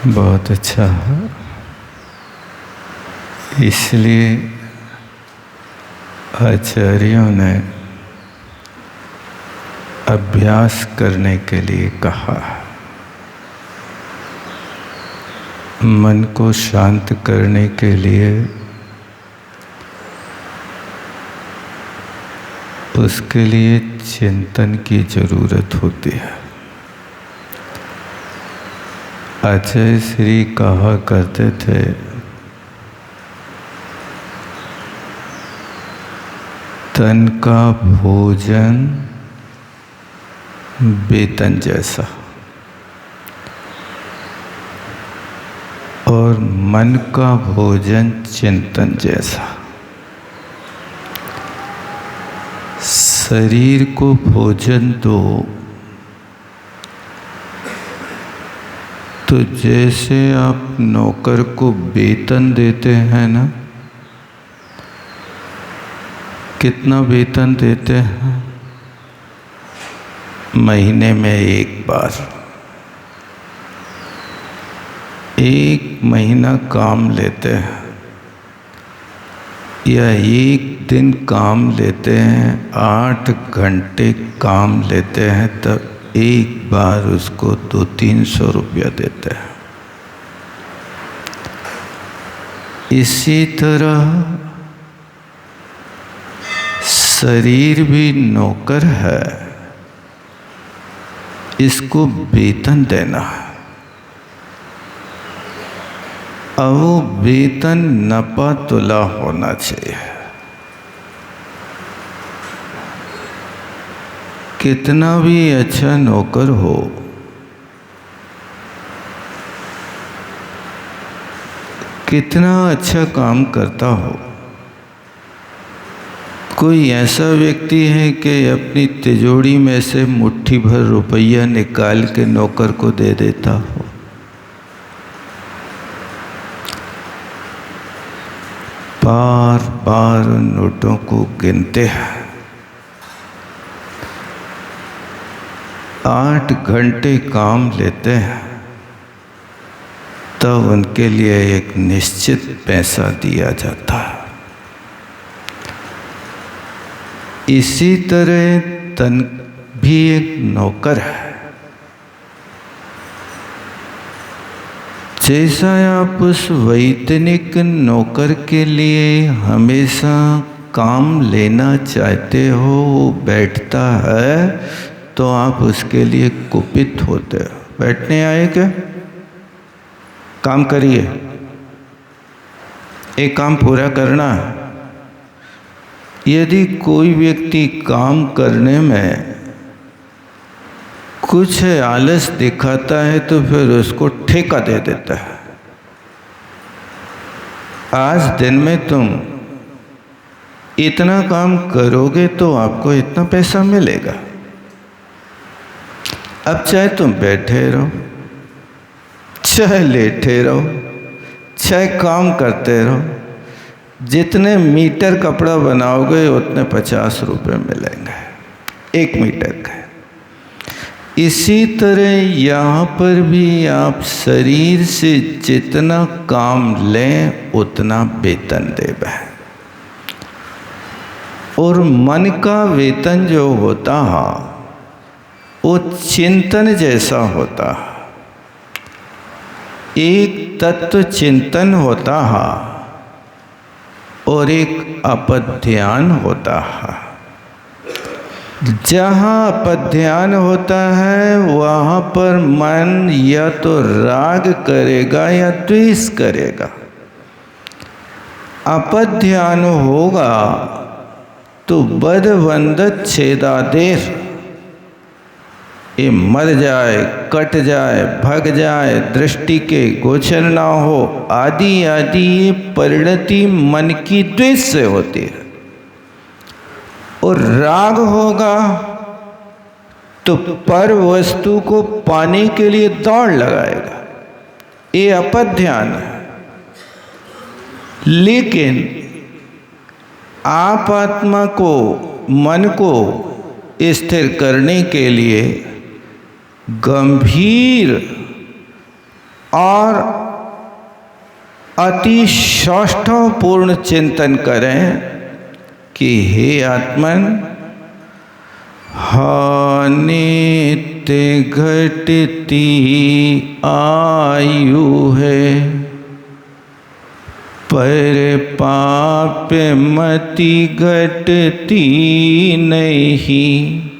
बहुत अच्छा है। इसलिए आचार्यों ने अभ्यास करने के लिए कहा। मन को शांत करने के लिए उसके लिए चिंतन की जरूरत होती है। आचार्य श्री कहा करते थे, तन का भोजन वेतन जैसा और मन का भोजन चिंतन जैसा। शरीर को भोजन दो तो जैसे आप नौकर को वेतन देते हैं ना, कितना वेतन देते हैं? महीने में एक बार, एक महीना काम लेते हैं या एक दिन काम लेते हैं, 8 घंटे काम लेते हैं, तब एक बार उसको 200-300 रुपया देते हैं। इसी तरह शरीर भी नौकर है, इसको वेतन देना है। अब वो वेतन नपा तुला होना चाहिए। कितना भी अच्छा नौकर हो, कितना अच्छा काम करता हो, कोई ऐसा व्यक्ति है कि अपनी तिजोरी में से मुट्ठी भर रुपया निकाल के नौकर को दे देता हो? बार बार नोटों को गिनते हैं। 8 घंटे काम लेते हैं, तब उनके लिए एक निश्चित पैसा दिया जाता है। इसी तरह तन भी एक नौकर है। जैसा आप उस वैतनिक नौकर के लिए हमेशा काम लेना चाहते हो, वो बैठता है तो आप उसके लिए कुपित होते हो। बैठने आए क्या? काम करिए, एक काम पूरा करना है। यदि कोई व्यक्ति काम करने में कुछ आलस दिखाता है तो फिर उसको ठेका दे देता है। आज दिन में तुम इतना काम करोगे तो आपको इतना पैसा मिलेगा। अब चाहे तुम बैठे रहो, चाहे लेटे रहो, चाहे काम करते रहो, जितने मीटर कपड़ा बनाओगे उतने 50 रुपये मिलेंगे 1 मीटर का। इसी तरह यहाँ पर भी आप शरीर से जितना काम लें उतना वेतन देवे। और मन का वेतन जो होता है वो चिंतन जैसा होता है। एक तत्व चिंतन होता है और एक अपध्यान होता है। जहाँ अपध्यान होता है वहाँ पर मन या तो राग करेगा या द्वेष करेगा। अपध्यान होगा तो बद बंदत छेदादेर, ये मर जाए, कट जाए, भग जाए, दृष्टि के गोचर ना हो, आदि आदि ये परिणति मन की द्वेष से होती है। और राग होगा तो पर वस्तु को पाने के लिए दौड़ लगाएगा, ये अपध्यान है। लेकिन आप आत्मा को, मन को स्थिर करने के लिए गंभीर और अति सौष्ठवपूर्ण चिंतन करें कि हे आत्मन, नित्य घटती आयु है, पर पाप मति घटती नहीं।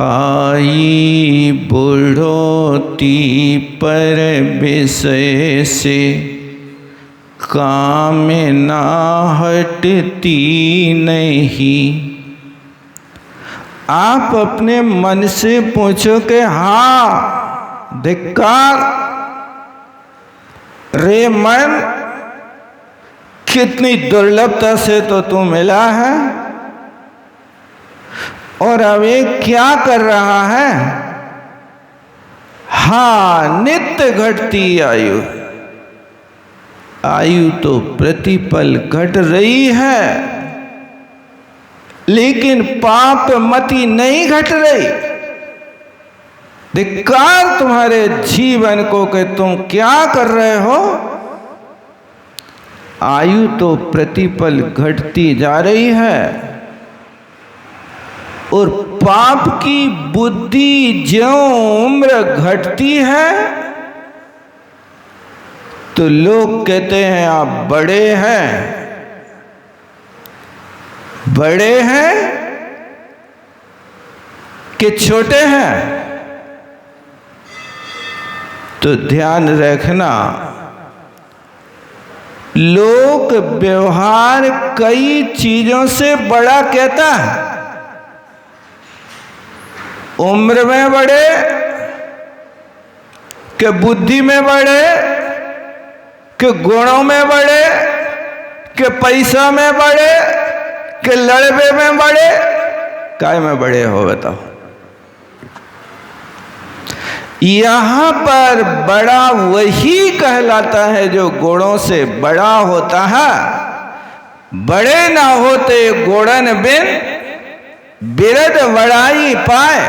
आई बुढ़ोती पर विषय से कामना हटती नहीं। आप अपने मन से पूछो कि हाँ धिक्कार, रे मन, कितनी दुर्लभता से तो तू मिला है और अब ये क्या कर रहा है। हाँ, नित्य घटती आयु, आयु तो प्रतिपल घट रही है, लेकिन पाप मति नहीं घट रही। धिक्कार तुम्हारे जीवन को कि तुम क्या कर रहे हो। आयु तो प्रतिपल घटती जा रही है और पाप की बुद्धि ज्यों उम्र घटती है तो लोग कहते हैं आप बड़े हैं। बड़े हैं कि छोटे हैं? तो ध्यान रखना, लोक व्यवहार कई चीजों से बड़ा कहता है। उम्र में बड़े, कि बुद्धि में बड़े, कि गुणों में बड़े, कि पैसा में बड़े, कि लड़बे में बड़े, काय में बड़े हो बताओ। यहां पर बड़ा वही कहलाता है जो गुणों से बड़ा होता है। बड़े ना होते गुणन बिन बिरद बड़ाई पाए,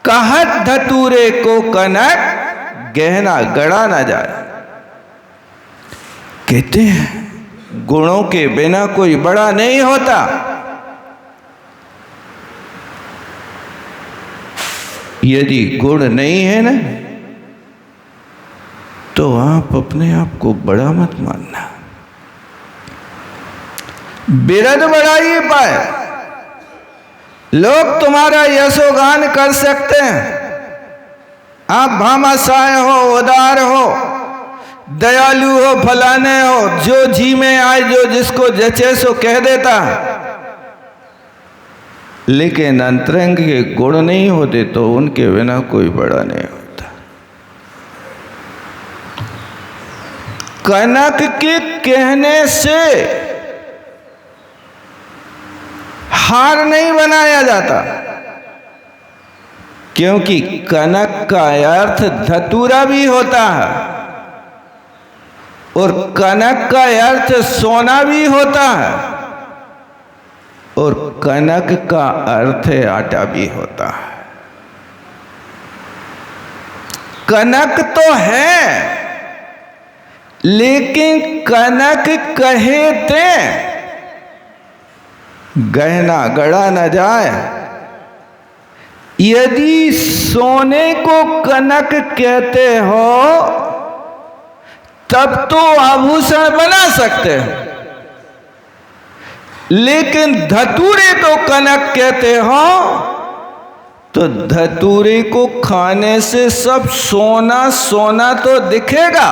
कहत धतूरे को कनक गहना गड़ा ना जाए। कहते हैं गुणों के बिना कोई बड़ा नहीं होता। यदि गुण नहीं है ना तो आप अपने आप को बड़ा मत मानना। बिरद बड़ाई पाए, लोग तुम्हारा यशोगान कर सकते हैं। आप भामाशाह हो, उदार हो, दयालु हो, फलाने हो, जो जी में आए, जो जिसको जचे सो कह देता है। लेकिन अंतरंग के गुण नहीं होते तो उनके बिना कोई बड़ा नहीं होता। कनक के कहने से हार नहीं बनाया जाता, क्योंकि कनक का अर्थ धतूरा भी होता है और कनक का अर्थ सोना भी होता है और कनक का अर्थ आटा भी होता है। कनक तो है, लेकिन कनक कहे ते गहना गड़ा न जाए। यदि सोने को कनक कहते हो तब तो आभूषण बना सकते हो, लेकिन धतूरे को कनक कहते हो तो धतूरे को खाने से सब सोना सोना तो दिखेगा।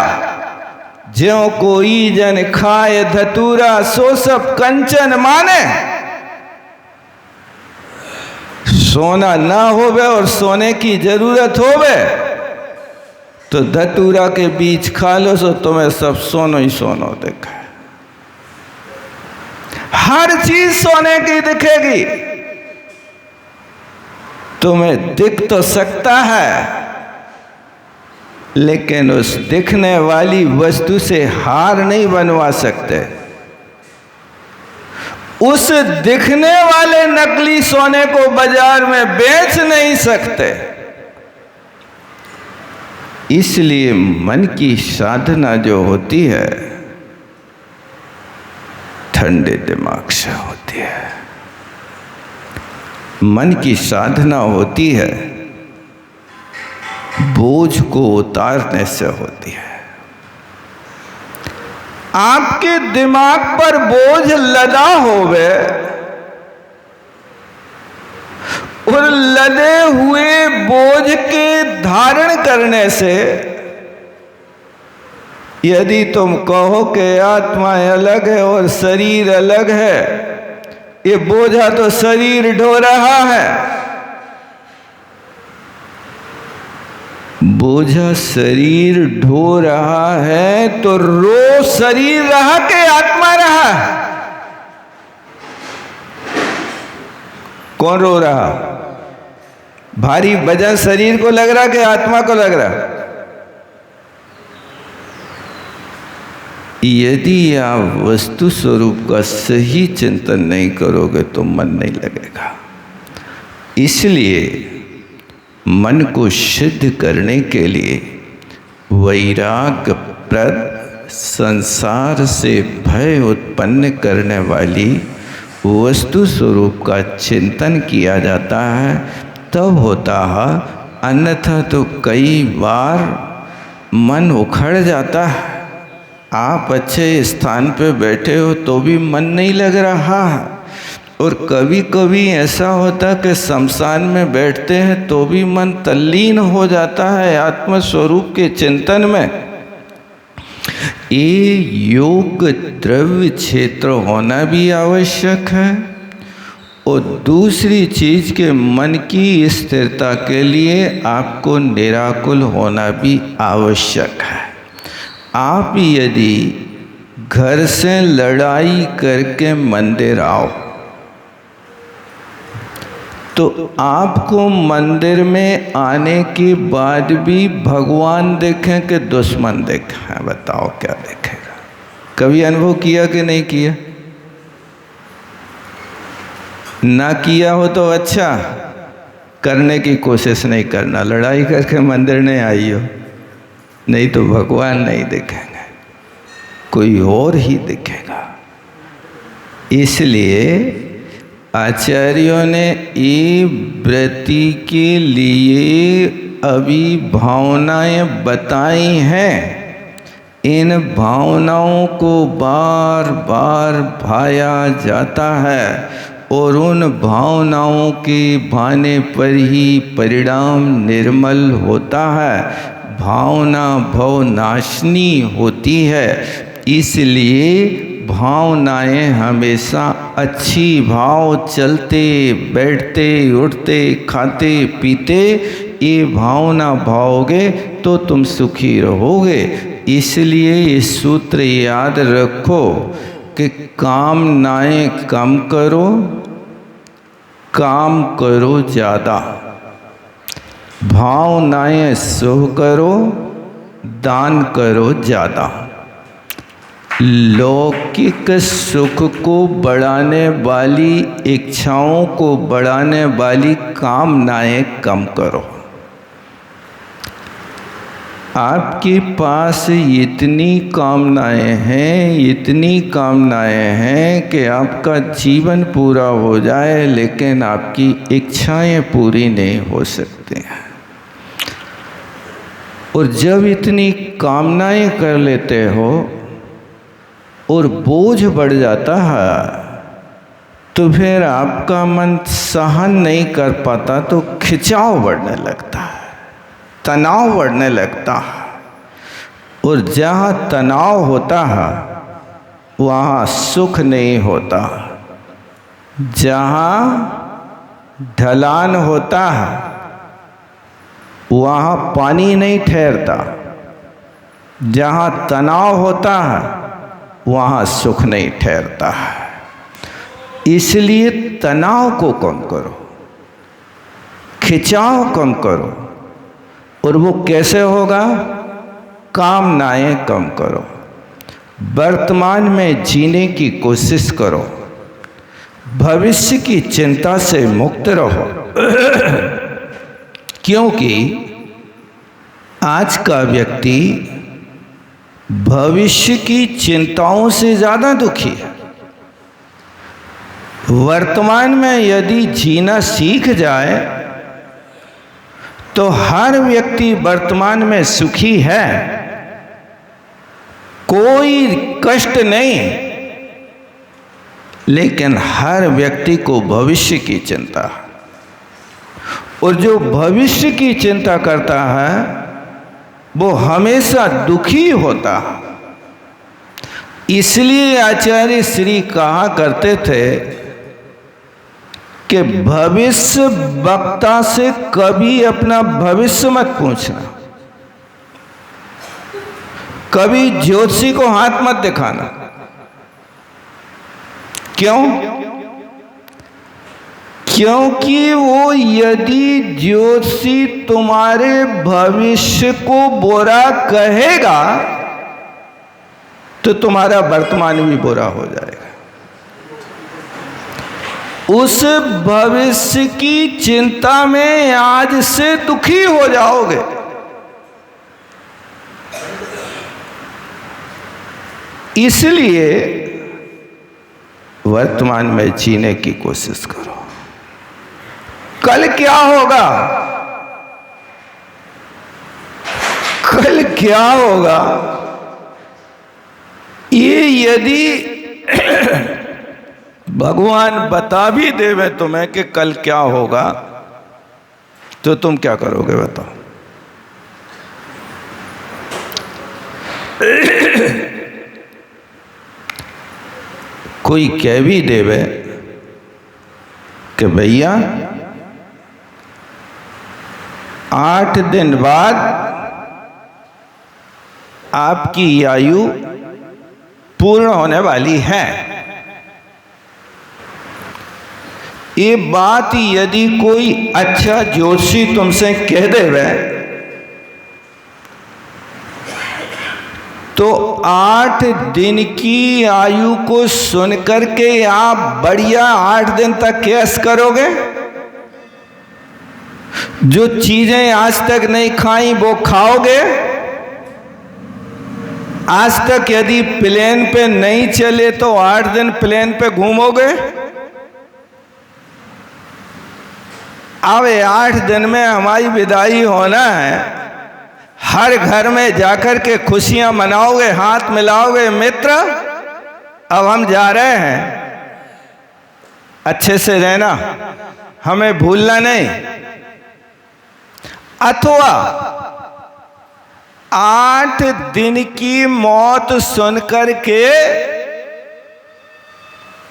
ज्यों कोई जन खाए धतूरा सो सब कंचन माने। सोना ना होवे और सोने की जरूरत होवे तो धतूरा के बीच खा लो सो तुम्हें सब सोनो ही सोनो दिखे। हर चीज सोने की दिखेगी। तुम्हें दिख तो सकता है, लेकिन उस दिखने वाली वस्तु से हार नहीं बनवा सकते। उस दिखने वाले नकली सोने को बाजार में बेच नहीं सकते। इसलिए मन की साधना जो होती है ठंडे दिमाग से होती है। मन की साधना होती है बोझ को उतारने से होती है। आपके दिमाग पर बोझ लदा होवे और लदे हुए बोझ के धारण करने से यदि तुम कहो कि आत्मा अलग है और शरीर अलग है, ये बोझा तो शरीर ढो रहा है। बोझा शरीर ढो रहा है तो रो शरीर रहा के आत्मा रहा? कौन रो रहा? भारी वजन शरीर को लग रहा कि आत्मा को लग रहा? यदि आप वस्तु स्वरूप का सही चिंतन नहीं करोगे तो मन नहीं लगेगा। इसलिए मन को शुद्ध करने के लिए वैराग्य प्रद संसार से भय उत्पन्न करने वाली वस्तु स्वरूप का चिंतन किया जाता है, तब होता है। अन्यथा तो कई बार मन उखड़ जाता है। आप अच्छे स्थान पे बैठे हो तो भी मन नहीं लग रहा है, और कभी कभी ऐसा होता है कि शमशान में बैठते हैं तो भी मन तल्लीन हो जाता है आत्म स्वरूप के चिंतन में। ये योग द्रव्य क्षेत्र होना भी आवश्यक है, और दूसरी चीज के मन की स्थिरता के लिए आपको निराकुल होना भी आवश्यक है। आप यदि घर से लड़ाई करके मंदिर आओ तो आपको मंदिर में आने के बाद भी भगवान देखें कि दुश्मन देखें? बताओ क्या देखेगा? कभी अनुभव किया कि नहीं किया? ना किया हो तो अच्छा, करने की कोशिश नहीं करना। लड़ाई करके मंदिर नहीं आई हो, नहीं तो भगवान नहीं दिखेंगे, कोई और ही दिखेगा। इसलिए आचार्यों ने ये वृत्ति के लिए अभी भावनाएं बताई हैं। इन भावनाओं को बार बार भाया जाता है, और उन भावनाओं के भाने पर ही परिणाम निर्मल होता है। भावना भवनाशिनी होती है, इसलिए भावनाएं हमेशा अच्छी भाव चलते बैठते उठते खाते पीते ये भावना भाओगे तो तुम सुखी रहोगे। इसलिए ये सूत्र याद रखो कि कामनाएं कम करो, काम करो ज़्यादा। भावनाएं शुभ करो, दान करो ज़्यादा। लौकिक सुख को बढ़ाने वाली इच्छाओं को बढ़ाने वाली कामनाएं कम करो। आपके पास इतनी कामनाएं हैं, इतनी कामनाएं हैं कि आपका जीवन पूरा हो जाए, लेकिन आपकी इच्छाएं पूरी नहीं हो सकती हैं। और जब इतनी कामनाएं कर लेते हो और बोझ बढ़ जाता है तो फिर आपका मन सहन नहीं कर पाता, तो खिंचाव बढ़ने लगता है, तनाव बढ़ने लगता है। और जहाँ तनाव होता है वहाँ सुख नहीं होता। जहाँ ढलान होता है वहाँ पानी नहीं ठहरता। जहाँ तनाव होता है वहाँ सुख नहीं ठहरता है। इसलिए तनाव को कम करो, खिंचाव कम करो। और वो कैसे होगा? कामनाएं कम करो, वर्तमान में जीने की कोशिश करो, भविष्य की चिंता से मुक्त रहो। क्योंकि आज का व्यक्ति भविष्य की चिंताओं से ज़्यादा दुखी है। वर्तमान में यदि जीना सीख जाए तो हर व्यक्ति वर्तमान में सुखी है, कोई कष्ट नहीं। लेकिन हर व्यक्ति को भविष्य की चिंता है, और जो भविष्य की चिंता करता है वो हमेशा दुखी होता है। इसलिए आचार्य श्री कहा करते थे कि भविष्य वक्ता से कभी अपना भविष्य मत पूछना, कभी ज्योतिषी को हाथ मत दिखाना। क्यों? क्योंकि वो यदि ज्योतिषी तुम्हारे भविष्य को बुरा कहेगा तो तुम्हारा वर्तमान भी बुरा हो जाएगा। उस भविष्य की चिंता में आज से दुखी हो जाओगे। इसलिए वर्तमान में जीने की कोशिश करो। कल क्या होगा, कल क्या होगा, ये यदि भगवान बता भी देवे तुम्हें कि कल क्या होगा, तो तुम क्या करोगे बताओ? कोई कह भी देवे कि भैया 8 दिन बाद आपकी आयु पूर्ण होने वाली है। ये बात यदि कोई अच्छा ज्योतिषी तुमसे कह देवे तो 8 दिन की आयु को सुनकर के आप बढ़िया 8 दिन तक कैस करोगे? जो चीजें आज तक नहीं खाई वो खाओगे? आज तक यदि प्लेन पे नहीं चले तो 8 दिन प्लेन पे घूमोगे? अब 8 दिन में हमारी विदाई होना है, हर घर में जाकर के खुशियां मनाओगे, हाथ मिलाओगे, मित्र अब हम जा रहे हैं, अच्छे से रहना, हमें भूलना नहीं। अथवा 8 दिन की मौत सुनकर के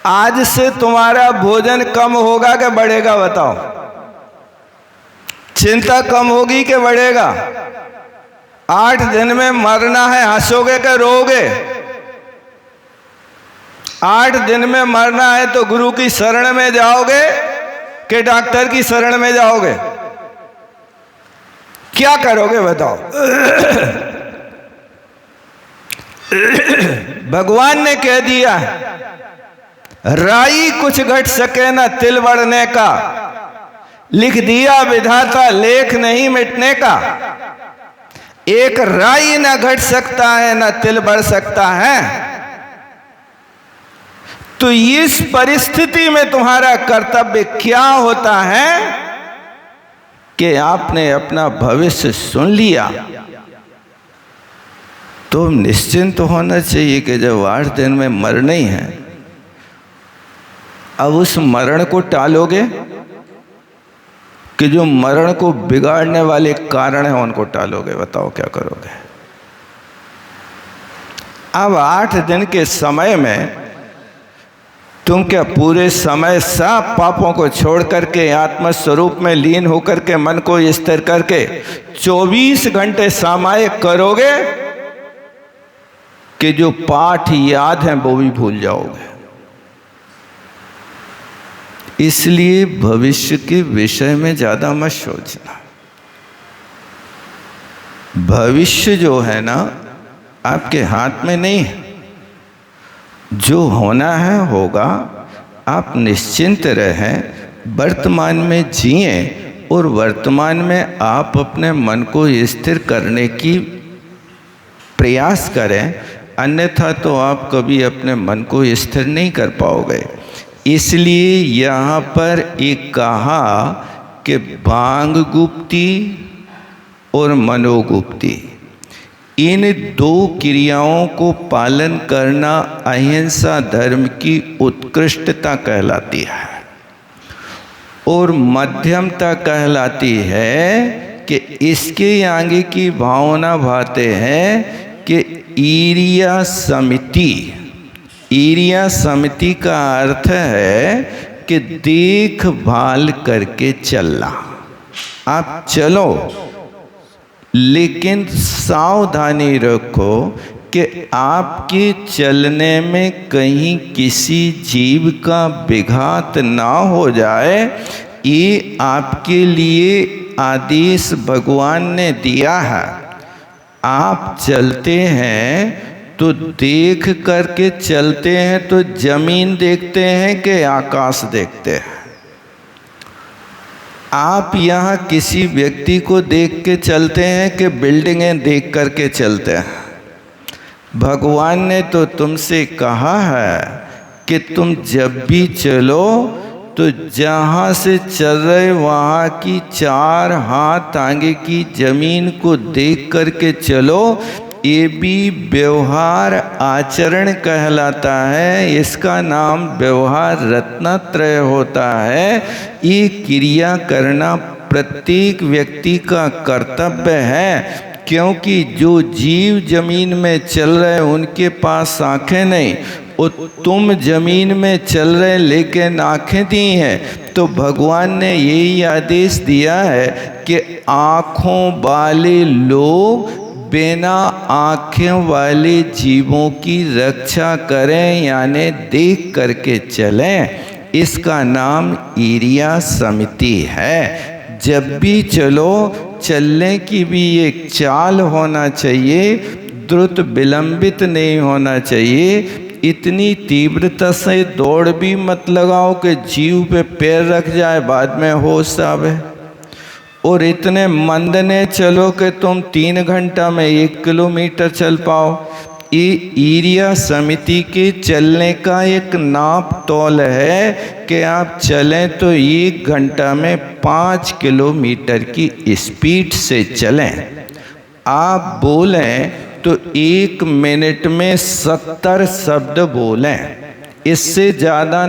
आज से तुम्हारा भोजन कम होगा कि बढ़ेगा बताओ? चिंता कम होगी कि बढ़ेगा? 8 दिन में मरना है, हंसोगे कि रोओगे? 8 दिन में मरना है तो गुरु की शरण में जाओगे कि डॉक्टर की शरण में जाओगे? क्या करोगे बताओ? भगवान ने कह दिया राई कुछ घट सके न तिल बढ़ने का, लिख दिया विधाता लेख नहीं मिटने का। एक राई न घट सकता है न तिल बढ़ सकता है। तो इस परिस्थिति में तुम्हारा कर्तव्य क्या होता है कि आपने अपना भविष्य सुन लिया तो निश्चिंत होना चाहिए कि जब 8 दिन में मरना ही है, अब उस मरण को टालोगे कि जो मरण को बिगाड़ने वाले कारण हैं उनको टालोगे? बताओ क्या करोगे? अब 8 दिन के समय में तुम क्या पूरे समय सब पापों को छोड़ करके आत्म स्वरूप में लीन होकर के मन को स्थिर करके 24 घंटे सामायिक करोगे कि जो पाठ याद हैं वो भी भूल जाओगे? इसलिए भविष्य के विषय में ज़्यादा मत सोचना। भविष्य जो है ना आपके हाथ में नहीं है, जो होना है होगा। आप निश्चिंत रहें, वर्तमान में जिएं और वर्तमान में आप अपने मन को स्थिर करने की प्रयास करें, अन्यथा तो आप कभी अपने मन को स्थिर नहीं कर पाओगे। इसलिए यहाँ पर एक कहा कि भांग गुप्ती और मनोगुप्ती, इन दो क्रियाओं को पालन करना अहिंसा धर्म की उत्कृष्टता कहलाती है और मध्यमता कहलाती है कि इसके आगे की भावना भाते हैं कि ईर्ष्या समिति। ईर्ष्या समिति का अर्थ है कि देखभाल करके चलना। आप चलो लेकिन सावधानी रखो कि आपके चलने में कहीं किसी जीव का विघात ना हो जाए। ये आपके लिए आदेश भगवान ने दिया है। आप चलते हैं तो देख करके चलते हैं, तो जमीन देखते हैं कि आकाश देखते हैं। आप यहाँ किसी व्यक्ति को देख के चलते हैं कि बिल्डिंगें देख करके चलते हैं। भगवान ने तो तुमसे कहा है कि तुम जब भी चलो तो जहाँ से चल रहे वहाँ की 4 हाथ आगे की जमीन को देख करके चलो। ये भी व्यवहार आचरण कहलाता है। इसका नाम व्यवहार रत्नत्रय होता है। ये क्रिया करना प्रत्येक व्यक्ति का कर्तव्य है, क्योंकि जो जीव जमीन में चल रहे उनके पास आंखें नहीं, और तुम जमीन में चल रहे लेकिन आंखें दी हैं। तो भगवान ने यही आदेश दिया है कि आँखों वाले लोग बिना आँखें वाले जीवों की रक्षा करें, यानी देख करके चलें। इसका नाम ईर्ष्या समिति है। जब भी चलो, चलने की भी एक चाल होना चाहिए, द्रुत विलंबित नहीं होना चाहिए। इतनी तीव्रता से दौड़ भी मत लगाओ कि जीव पे पैर रख जाए, बाद में होश आवे। और इतने मंदने चलो कि तुम 3 घंटा में 1 किलोमीटर चल पाओ। ये ईर्ष्या समिति के चलने का एक नाप तोल है कि आप चलें तो 1 घंटा में 5 किलोमीटर की स्पीड से चलें। आप बोलें तो 1 मिनट में 70 शब्द बोलें, इससे ज़्यादा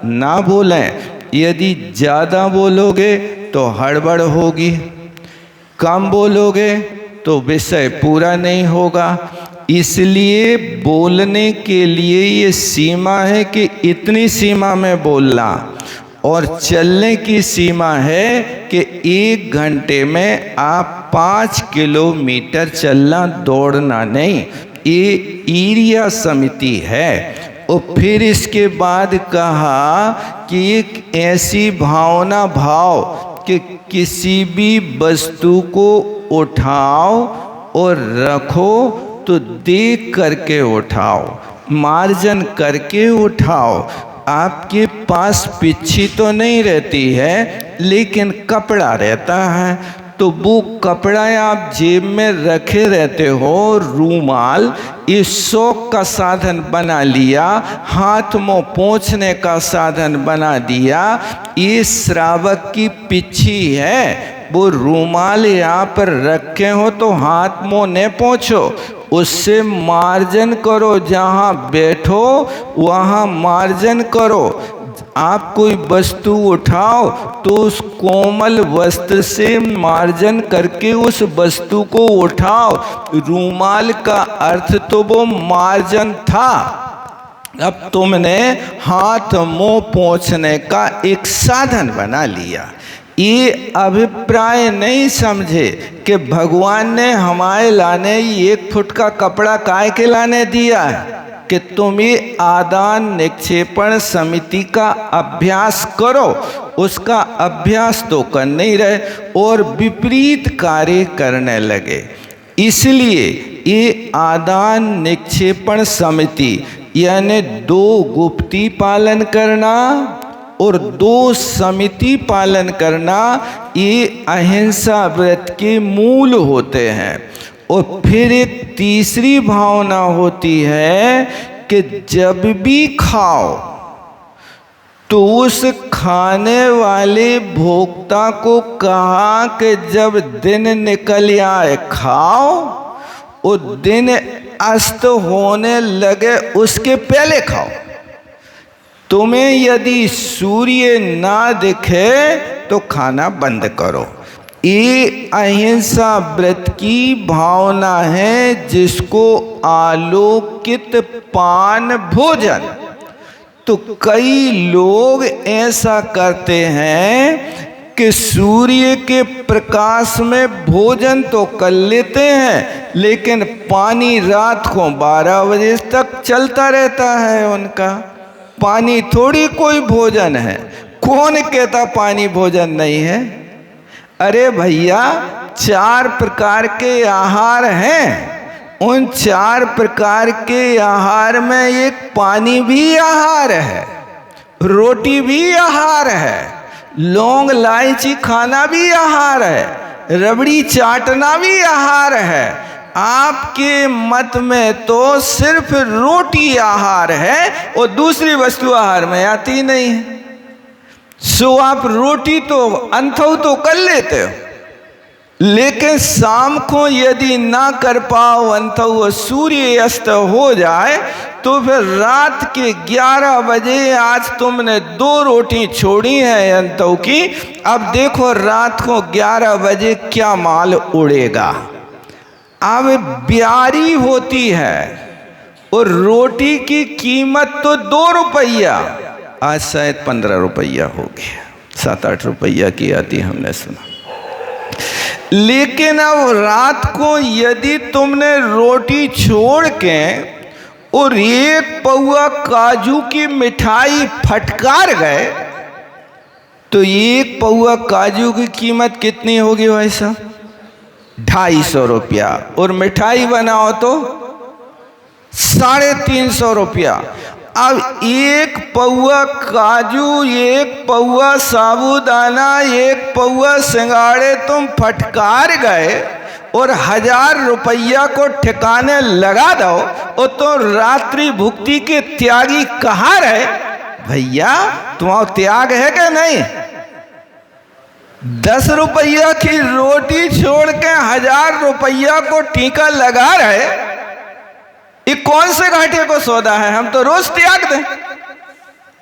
ना बोलें। यदि ज़्यादा बोलोगे तो हड़बड़ होगी, कम बोलोगे तो विषय पूरा नहीं होगा। इसलिए बोलने के लिए ये सीमा है कि इतनी सीमा में बोलना, और चलने की सीमा है कि 1 घंटे में आप 5 किलोमीटर चलना, दौड़ना नहीं। ये ईर्ष्या समिति है। और फिर इसके बाद कहा कि एक ऐसी भावना भाव कि किसी भी वस्तु को उठाओ और रखो तो देख करके उठाओ, मार्जन करके उठाओ। आपके पास पिच्छी तो नहीं रहती है, लेकिन कपड़ा रहता है, तो वो कपड़ा आप जेब में रखे रहते हो। रूमाल इस शौक का साधन बना लिया, हाथ मुंह पोंछने का साधन बना दिया। ये श्रावक की पिच्छी है। वो रूमाल यहाँ पर रखे हो तो हाथ मुंह न पोंछो, उससे मार्जन करो। जहाँ बैठो वहाँ मार्जन करो। आप कोई वस्तु उठाओ तो उस कोमल वस्त्र से मार्जन करके उस वस्तु को उठाओ। रूमाल का अर्थ तो वो मार्जन था। अब तुमने हाथ मुंह पोंछने का एक साधन बना लिया। ये अभिप्राय नहीं समझे कि भगवान ने हमारे लाने 1 फुट का कपड़ा काय के लाने दिया है कि तुम ये आदान निक्षेपण समिति का अभ्यास करो। उसका अभ्यास तो कर नहीं रहे और विपरीत कार्य करने लगे। इसलिए ये आदान निक्षेपण समिति यानी 2 गुप्ती पालन करना और 2 समिति पालन करना, ये अहिंसा व्रत के मूल होते हैं। और फिर एक तीसरी भावना होती है कि जब भी खाओ तो उस खाने वाले भोक्ता को कहा कि जब दिन निकल आए खाओ, और दिन अस्त होने लगे उसके पहले खाओ। तुम्हें यदि सूर्य ना दिखे तो खाना बंद करो। ये अहिंसा व्रत की भावना है, जिसको आलोकित पान भोजन। तो कई लोग ऐसा करते हैं कि सूर्य के प्रकाश में भोजन तो कर लेते हैं, लेकिन पानी रात को 12 बजे तक चलता रहता है उनका। पानी थोड़ी कोई भोजन है। कौन कहता पानी भोजन नहीं है? अरे भैया, 4 प्रकार के आहार हैं। उन 4 प्रकार के आहार में एक पानी भी आहार है, रोटी भी आहार है, लौंग इलायची खाना भी आहार है, रबड़ी चाटना भी आहार है। आपके मत में तो सिर्फ रोटी आहार है और दूसरी वस्तु आहार में आती नहीं है। सो आप रोटी तो अंथौ तो कर लेते हो, लेकिन शाम को यदि ना कर पाओ अंथौ, सूर्य अस्त हो जाए, तो फिर रात के 11 बजे आज तुमने 2 रोटी छोड़ी है अंथौ की। अब देखो रात को 11 बजे क्या माल उड़ेगा। अब ब्यारी होती है और रोटी की कीमत तो 2 रुपया, आज शायद 15 रुपया हो गया, 7-8 रुपया की आती हमने सुना। लेकिन अब रात को यदि तुमने रोटी छोड़ के और 1 पौआ काजू की मिठाई फटकार गए, तो 1 पौआ काजू की कीमत कितनी होगी भाई साहब? 250 रुपया। और मिठाई बनाओ तो 350 रुपया। अब 1 पौआ काजू, 1 पौआ साबूदाना, 1 पौआ सिंगाड़े तुम फटकार गए और 1000 रुपया को ठिकाने लगा दो, और तो रात्रि भुक्ति के त्यागी कहाँ रहे? भैया, तुम्हारा त्याग है क्या? नहीं। 10 रुपया की रोटी छोड़ के 1000 रुपया को टीका लगा रहे। ये कौन से घाटे को सौदा है? हम तो रोज त्याग दें।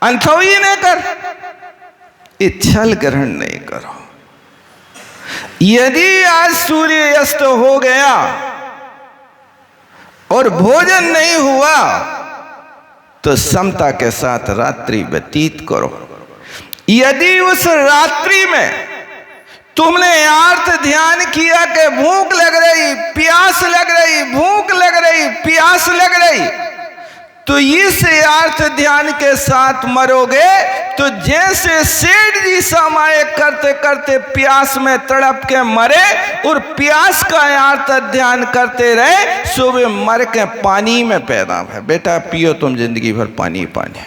अंथौ ही नहीं कर, ये छल ग्रहण नहीं करो। यदि आज सूर्य अस्त हो गया और भोजन नहीं हुआ, तो समता के साथ रात्रि व्यतीत करो। यदि उस रात्रि में तुमने आर्त ध्यान किया कि भूख लग रही, प्यास लग रही, भूख लग रही, प्यास लग रही, तो इस आर्त ध्यान के साथ मरोगे तो जैसे सेठ जी समाये करते करते प्यास में तड़प के मरे और प्यास का आर्त ध्यान करते रहे, सुबह मर के पानी में पैदा है। बेटा पियो तुम जिंदगी भर पानी पानी।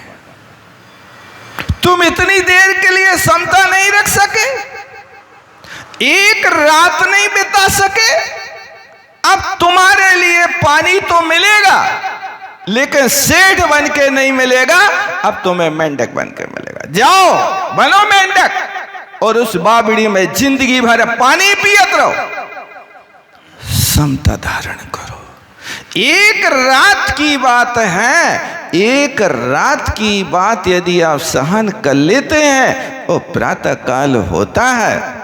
तुम इतनी देर के लिए समता नहीं रख सके, एक रात नहीं बिता सके। अब तुम्हारे लिए पानी तो मिलेगा, लेकिन सेठ बन के नहीं मिलेगा। अब तुम्हें मेंढक बन के मिलेगा। जाओ बनो मेंढक और उस बावड़ी में जिंदगी भर पानी पियत रहो। समता धारण करो। एक रात की बात है, एक रात की बात यदि आप सहन कर लेते हैं, वो प्रातः काल होता है।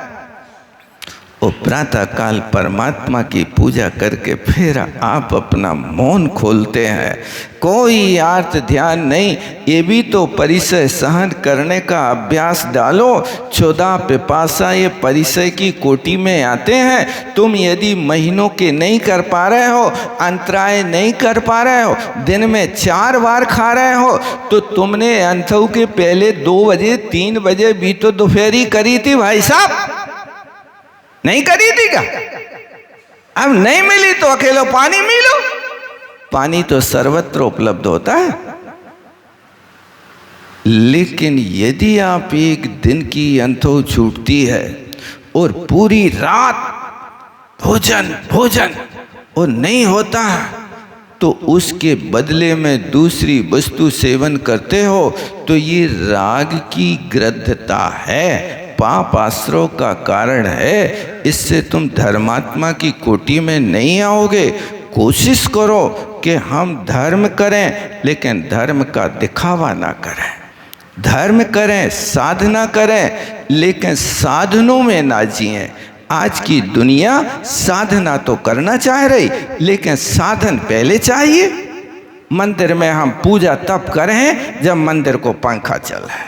वो प्रातः काल परमात्मा की पूजा करके फिर आप अपना मौन खोलते हैं। कोई आर्त ध्यान नहीं, ये भी तो परिचय सहन करने का अभ्यास डालो। 14 पिपासा ये परिचय की कोटि में आते हैं। तुम यदि महीनों के नहीं कर पा रहे हो, अंतराय नहीं कर पा रहे हो, दिन में 4 बार खा रहे हो, तो तुमने अंथौ के पहले 2 बजे 3 बजे भी तो दोपहरी करी थी भाई साहब, नहीं करी थी क्या? अब नहीं मिली तो अकेले पानी मिलो। पानी तो सर्वत्र उपलब्ध होता है, लेकिन यदि आप एक दिन की अंथो छूटती है और पूरी रात भोजन भोजन और नहीं होता तो उसके बदले में दूसरी वस्तु सेवन करते हो तो ये राग की ग्रद्धता है, पाप आश्रव का कारण है। इससे तुम धर्मात्मा की कोटि में नहीं आओगे। कोशिश करो कि हम धर्म करें लेकिन धर्म का दिखावा ना करें, धर्म करें साधना करें लेकिन साधनों में ना जिएं। आज की दुनिया साधना तो करना चाह रही लेकिन साधन पहले चाहिए। मंदिर में हम पूजा तब करें जब मंदिर को पंखा चल है,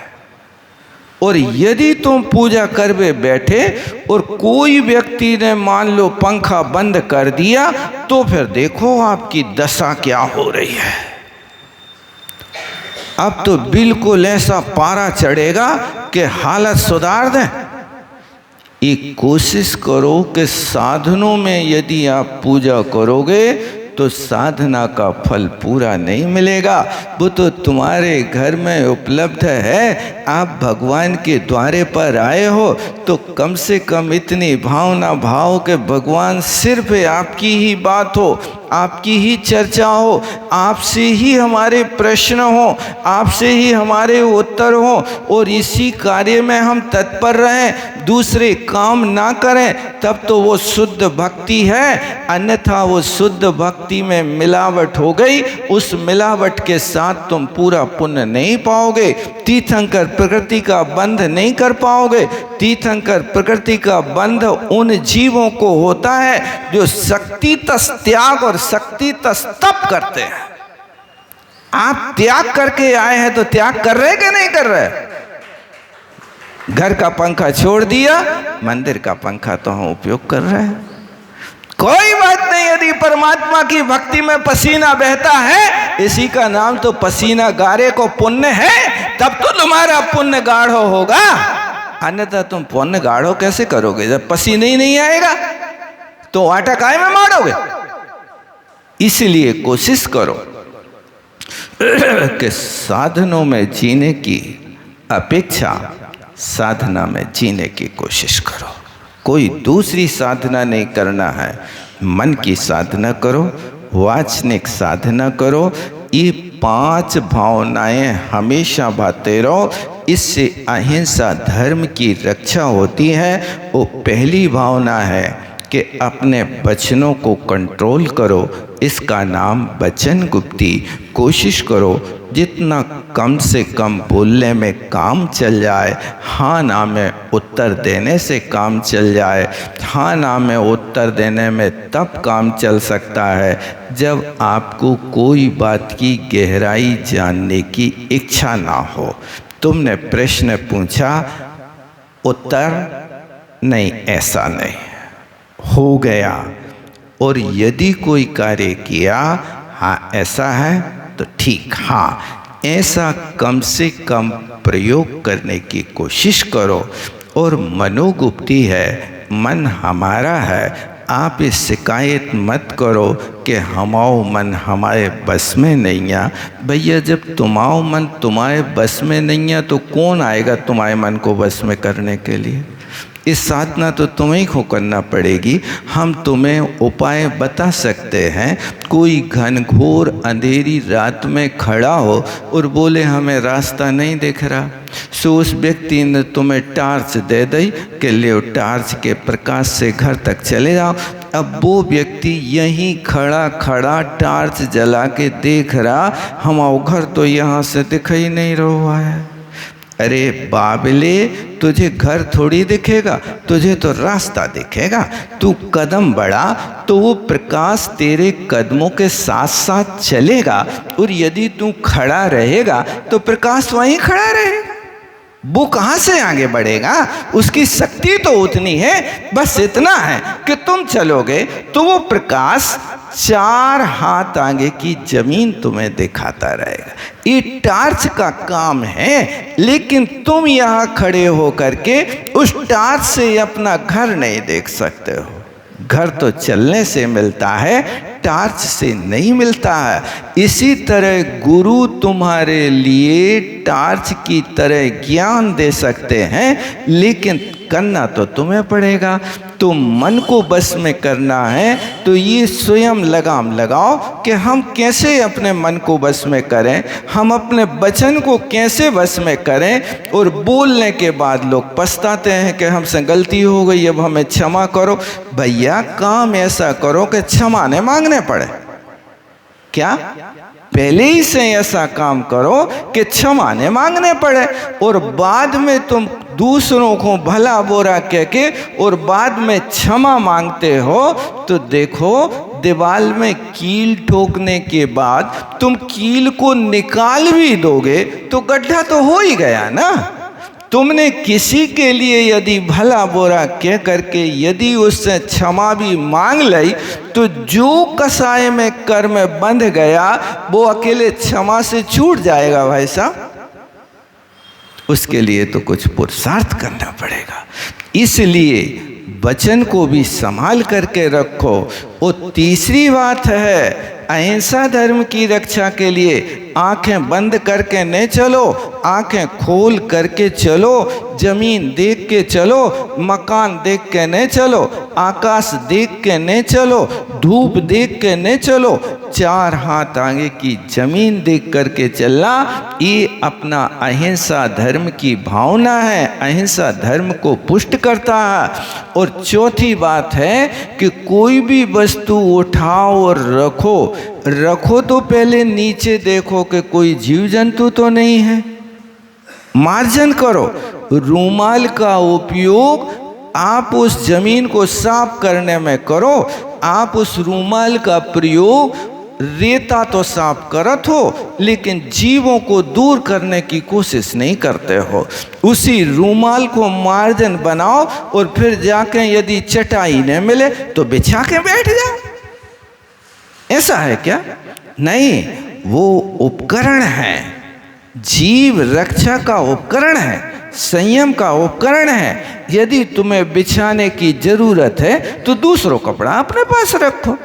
और यदि तुम पूजा करवे बैठे और कोई व्यक्ति ने मान लो पंखा बंद कर दिया तो फिर देखो आपकी दशा क्या हो रही है। अब तो बिल्कुल ऐसा पारा चढ़ेगा कि हालत सुधार दें। एक कोशिश करो कि साधनों में यदि आप पूजा करोगे तो साधना का फल पूरा नहीं मिलेगा, वो तो तुम्हारे घर में उपलब्ध है। आप भगवान के द्वारे पर आए हो तो कम से कम इतनी भावना भाव के भगवान सिर्फ आपकी ही बात हो, आपकी ही चर्चा हो, आपसे ही हमारे प्रश्न हो, आपसे ही हमारे उत्तर हो, और इसी कार्य में हम तत्पर रहें, दूसरे काम ना करें, तब तो वो शुद्ध भक्ति है। अन्यथा वो शुद्ध भक्ति में मिलावट हो गई, उस मिलावट के साथ तुम पूरा पुण्य नहीं पाओगे। तीर्थंकर प्रकृति का बंध नहीं कर पाओगे। तीर्थंकर प्रकृति का बंध उन जीवों को होता है जो शक्ति तस त्याग और शक्ति तस तप करते हैं। आप त्याग करके आए हैं तो त्याग कर रहे कि नहीं कर रहे? घर का पंखा छोड़ दिया, मंदिर का पंखा तो हम उपयोग कर रहे हैं। कोई बात नहीं, यदि परमात्मा की भक्ति में पसीना बहता है, इसी का नाम तो पसीना गारे को पुण्य है, तब तो तुम्हारा पुण्य गाढ़ो होगा। अन्यथा तुम पुण्य गाढ़ो कैसे करोगे? जब पसीना ही नहीं आएगा तो आटा काय में मारोगे? इसलिए कोशिश करो कि साधनों में जीने की अपेक्षा साधना में जीने की कोशिश करो। कोई दूसरी साधना नहीं करना है। मन की साधना करो, वाचनिक साधना करो, ये 5 भावनाएं हमेशा भाते रहो। इससे अहिंसा धर्म की रक्षा होती है। वो पहली भावना है कि अपने वचनों को कंट्रोल करो, इसका नाम वचन गुप्ती। कोशिश करो जितना कम से कम बोलने में काम चल जाए, हाँ ना में उत्तर देने से काम चल जाए। हाँ ना में उत्तर देने में तब काम चल सकता है जब आपको कोई बात की गहराई जानने की इच्छा ना हो। तुमने प्रश्न पूछा, उत्तर नहीं, ऐसा नहीं, हो गया। और यदि कोई कार्य किया, हाँ ऐसा है तो ठीक, हाँ ऐसा कम से कम प्रयोग करने की कोशिश करो। और मनोगुप्ती है, मन हमारा है। आप इस शिकायत मत करो कि हमाओ मन हमारे बस में नहीं है। भैया जब तुम्हारा मन तुम्हारे बस में नहीं है तो कौन आएगा तुम्हारे मन को बस में करने के लिए? इस साधना तो तुम्हें को करना पड़ेगी। हम तुम्हें उपाय बता सकते हैं। कोई घनघोर अंधेरी रात में खड़ा हो और बोले हमें रास्ता नहीं दिख रहा, सो उस व्यक्ति ने तुम्हें टार्च दे दी कि ले टार्च के प्रकाश से घर तक चले जाओ। अब वो व्यक्ति यहीं खड़ा खड़ा टार्च जला के देख रहा, हमारा घर तो यहाँ से दिख ही नहीं रहा है। अरे बाबले, तुझे घर थोड़ी दिखेगा, तुझे तो रास्ता दिखेगा। तू कदम बढ़ा तो वो प्रकाश तेरे कदमों के साथ साथ चलेगा, और यदि तू खड़ा रहेगा तो प्रकाश वहीं खड़ा रहेगा। वो कहाँ से आगे बढ़ेगा? उसकी शक्ति तो उतनी है, बस इतना है कि तुम चलोगे तो वो प्रकाश 4 हाथ आगे की जमीन तुम्हें दिखाता रहेगा। ये टार्च का काम है, लेकिन तुम यहाँ खड़े हो करके उस टार्च से अपना घर नहीं देख सकते हो। घर तो चलने से मिलता है, टार्च से नहीं मिलता है। इसी तरह गुरु तुम्हारे लिए टार्च की तरह ज्ञान दे सकते हैं, लेकिन करना तो तुम्हें पड़ेगा। तो मन को बस में करना है तो ये स्वयं लगाम लगाओ कि हम कैसे अपने मन को बस में करें, हम अपने वचन को कैसे बस में करें। और बोलने के बाद लोग पछताते हैं कि हमसे गलती हो गई, अब हमें क्षमा करो। भैया काम ऐसा करो कि क्षमा न मांगने पड़े। क्या पहले ही से ऐसा काम करो कि क्षमा न मांगने पड़े, और बाद में तुम दूसरों को भला बुरा कह के और बाद में क्षमा मांगते हो तो देखो दीवार में कील ठोकने के बाद तुम कील को निकाल भी दोगे तो गड्ढा तो हो ही गया ना। तुमने किसी के लिए यदि भला बुरा कह करके यदि उससे क्षमा भी मांग ली तो जो कसाय में कर में बंध गया वो अकेले क्षमा से छूट जाएगा भाई साहब। उसके लिए तो कुछ पुरुषार्थ करना पड़ेगा। इसलिए वचन को भी संभाल करके रखो। और तीसरी बात है, अहिंसा धर्म की रक्षा के लिए आंखें बंद करके न चलो, आंखें खोल करके चलो। जमीन देख के चलो, मकान देख के न चलो, आकाश देख के न चलो, धूप देख के न चलो, चार हाथ आगे की जमीन देख करके चलना। ये अपना अहिंसा धर्म की भावना है, अहिंसा धर्म को पुष्ट करता है। और चौथी बात है कि कोई भी वस्तु उठाओ और रखो तो पहले नीचे देखो कि कोई जीव जंतु तो नहीं है। मार्जन करो। रूमाल का उपयोग आप उस जमीन को साफ करने में करो, आप उस रूमाल का प्रयोग रेता तो साफ करत हो लेकिन जीवों को दूर करने की कोशिश नहीं करते हो। उसी रूमाल को मार्जन बनाओ और फिर जाके यदि चटाई न मिले तो बिछा के बैठ जाओ। ऐसा है क्या? नहीं, वो उपकरण है, जीव रक्षा का उपकरण है, संयम का उपकरण है। यदि तुम्हें बिछाने की जरूरत है तो दूसरों कपड़ा अपने पास रखो,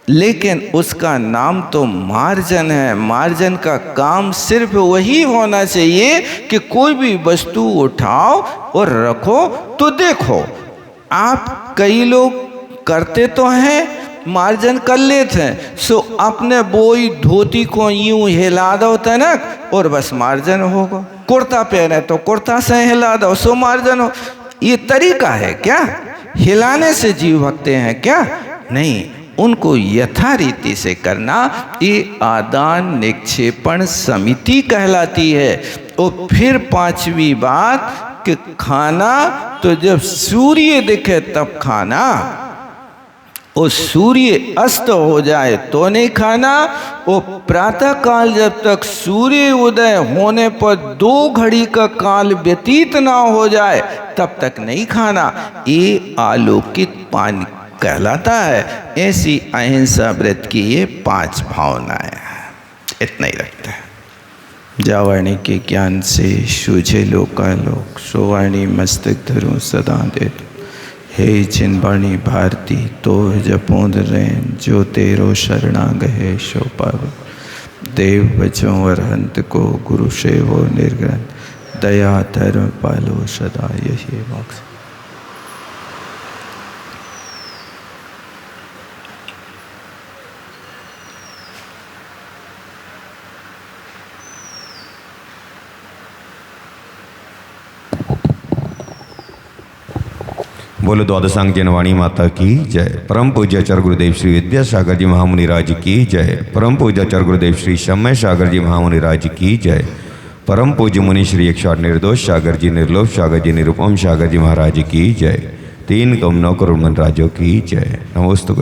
लेकिन उसका नाम तो मार्जन है। मार्जन का काम सिर्फ वही होना चाहिए कि कोई भी वस्तु उठाओ और रखो तो देखो। आप कई लोग करते तो हैं, मार्जन कर लेते हैं, सो अपने बोई धोती को यूं हिला दो तनक और बस मार्जन होगा। कुर्ता पहने तो कुर्ता से हिला दो सो मार्जन हो। ये तरीका है क्या? हिलाने से जीव भगते हैं क्या? नहीं, उनको यथारीति से करना ये आदान निक्षेपण समिति कहलाती है। और फिर पांचवी बात कि खाना तो जब सूर्य दिखे तब खाना, और सूर्य अस्त हो जाए तो नहीं खाना। और प्रातः काल जब तक सूर्य उदय होने पर 2 घड़ी का काल व्यतीत ना हो जाए तब तक नहीं खाना। ये आलोकित पानी कहलाता है। ऐसी अहिंसा व्रत की ये 5 भावनाएं हैं। इतना ही रखते हैं। जावाणी के ज्ञान से सूझे लोकालोक, सोवाणी मस्तक धरूं सदा दे। हे चिन्बाणी भारती तो जपोंद रैन, जो तेरो शरणा गहे शो पाव। देव बचो अरहंत को, गुरु सेवो निर्ग्रंथ, दया धर्म पालो सदा यही मोक्ष। बोलो द्वादशांग जनवाणी माता की जय। परम पूज्य आचार्य गुरुदेव श्री विद्यासागर जी महामुनि राज की जय। परम पूज्य आचार्य गुरुदेव श्री शम्य सागर जी महामुनि राज की जय। परम पूज्य मुनि श्री 108 निर्दोष सागर जी, निर्लोभ सागर जी, निरुपम सागर जी महाराज की जय। 3 कम 9 करोड़ मन राजों की जय। नमोस्तु।